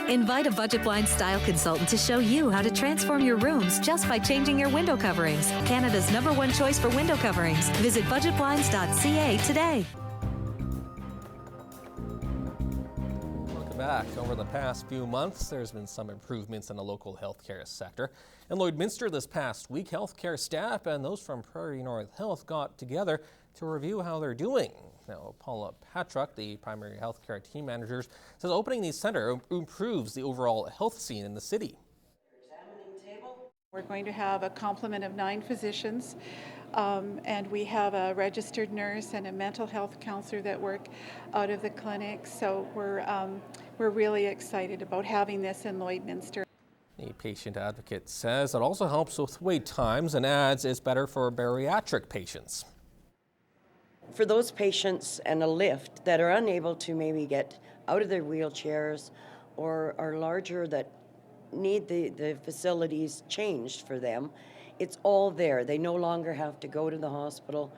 Invite a Budget Blinds style consultant to show you how to transform your rooms just by changing your window coverings. Canada's #1 choice for window coverings. Visit budgetblinds.ca today. Back. Over the past few months, there's been some improvements in the local healthcare sector. In Lloydminster this past week, healthcare staff and those from Prairie North Health got together to review how they're doing. Now, Paula Patruck, the primary healthcare team manager, says opening the centre improves the overall health scene in the city. We're going to have a complement of 9 physicians, and we have a registered nurse and a mental health counselor that work out of the clinic. So we're really excited about having this in Lloydminster. The patient advocate says it also helps with wait times and adds it's better for bariatric patients. For those patients and a lift that are unable to maybe get out of their wheelchairs or are larger that need the facilities changed for them, it's all there. They no longer have to go to the hospital.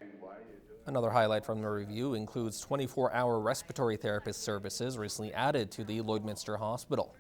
Another highlight from the review includes 24-hour respiratory therapist services recently added to the Lloydminster Hospital.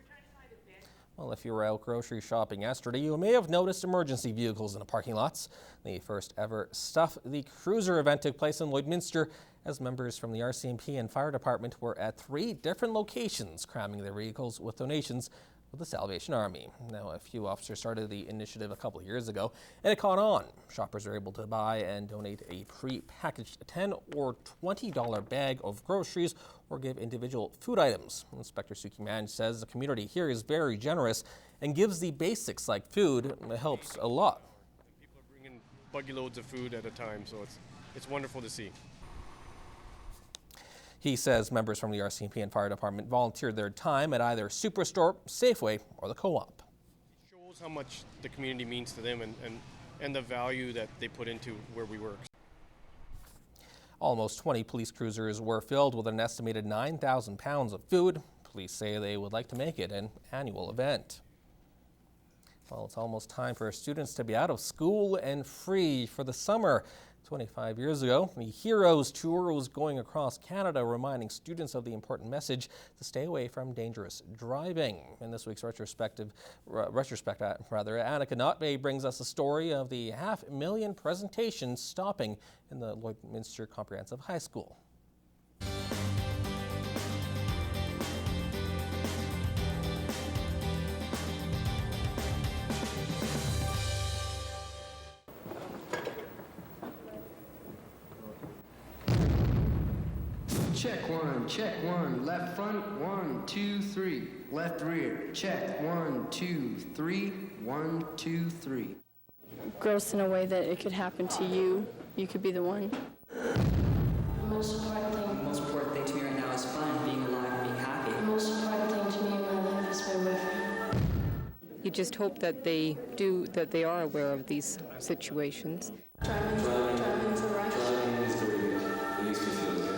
Well, if you were out grocery shopping yesterday, you may have noticed emergency vehicles in the parking lots. The first ever Stuff the Crusir event took place in Lloydminster as members from the RCMP and fire department were at 3 different locations cramming their vehicles with donations with the Salvation Army. Now, a few officers started the initiative a couple of years ago, and it caught on. Shoppers are able to buy and donate a pre-packaged $10 or $20 bag of groceries or give individual food items. Inspector Suki Manj says the community here is very generous and gives the basics like food. It helps a lot. People are bringing buggy loads of food at a time, so it's wonderful to see. He says members from the RCMP and fire department volunteered their time at either Superstore, Safeway, or the co-op. It shows how much the community means to them and the value that they put into where we work. Almost 20 police cruisers were filled with an estimated 9,000 pounds of food. Police say they would like to make it an annual event. Well, it's almost time for students to be out of school and free for the summer. 25 years ago, the Heroes Tour was going across Canada reminding students of the important message to stay away from dangerous driving. In this week's retrospect, Annika Notbay brings us a story of the 500,000 presentations stopping in the Lloydminster Comprehensive High School. Check one, left front, 1, 2, 3, left rear, check, 1, 2, 3, 1, 2, 3. Gross in a way that it could happen to you. You could be the one. The most important thing to me right now is fun, being alive and being happy. The most important thing to me in my life is my boyfriend. You just hope that they are aware of these situations. Driving is a rush. Driving is very good. It makes me feel good.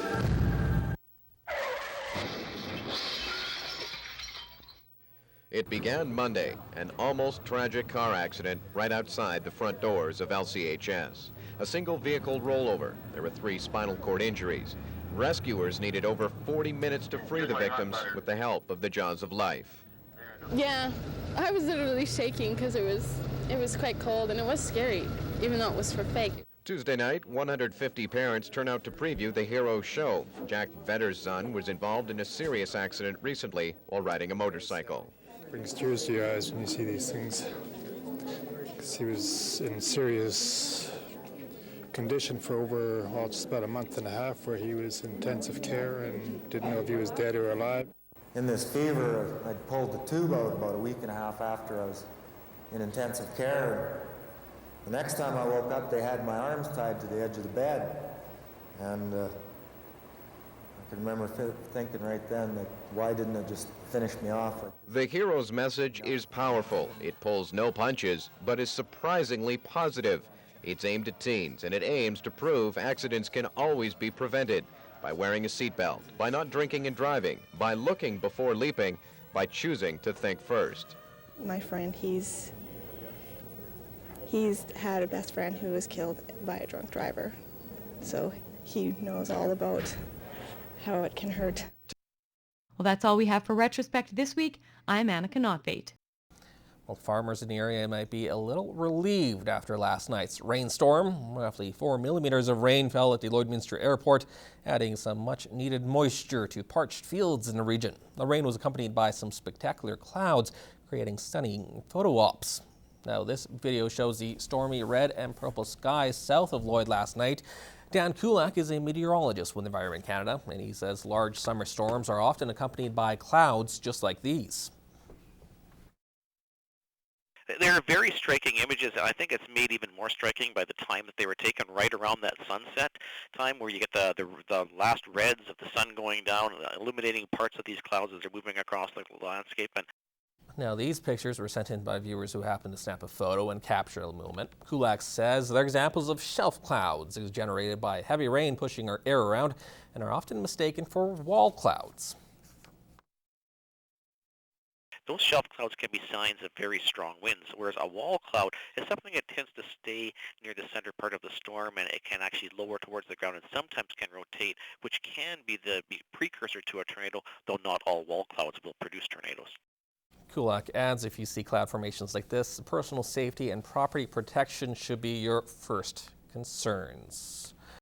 It began Monday, an almost tragic car accident right outside the front doors of LCHS. A single vehicle rollover. There were 3 spinal cord injuries. Rescuers needed over 40 minutes to free the victims with the help of the jaws of life. Yeah, I was literally shaking because it was quite cold and it was scary, even though it was for fake. Tuesday night, 150 parents turn out to preview the Hero Show. Jack Vedder's son was involved in a serious accident recently while riding a motorcycle. Brings tears to your eyes when you see these things, because he was in serious condition for over just about a month and a half, where he was in intensive care and didn't know if he was dead or alive. In this fever, I pulled the tube out about a week and a half after I was in intensive care. The next time I woke up, they had my arms tied to the edge of the bed, and I can remember thinking right then that why didn't it just finish me off? The Hero's message is powerful. It pulls no punches, but is surprisingly positive. It's aimed at teens, and it aims to prove accidents can always be prevented by wearing a seatbelt, by not drinking and driving, by looking before leaping, by choosing to think first. My friend, he's had a best friend who was killed by a drunk driver, so he knows all about how it can hurt. Well, that's all we have for Retrospect this week. I'm Annika Nothvate. Well, farmers in the area might be a little relieved after last night's rainstorm. Roughly 4 millimeters of rain fell at the Lloydminster airport, adding some much-needed moisture to parched fields in the region. The rain was accompanied by some spectacular clouds, creating stunning photo ops. Now, this video shows the stormy red and purple skies south of Lloyd last night. Dan Kulak is a meteorologist with Environment Canada, and he says large summer storms are often accompanied by clouds just like these. They're very striking images, and I think it's made even more striking by the time that they were taken, right around that sunset time where you get the last reds of the sun going down, illuminating parts of these clouds as they're moving across the landscape. And now, these pictures were sent in by viewers who happened to snap a photo and capture the moment. Kulak says they're examples of shelf clouds generated by heavy rain pushing our air around and are often mistaken for wall clouds. Those shelf clouds can be signs of very strong winds, whereas a wall cloud is something that tends to stay near the center part of the storm, and it can actually lower towards the ground and sometimes can rotate, which can be the precursor to a tornado, though not all wall clouds will produce tornadoes. Kulak adds if you see cloud formations like this, personal safety and property protection should be your first concerns.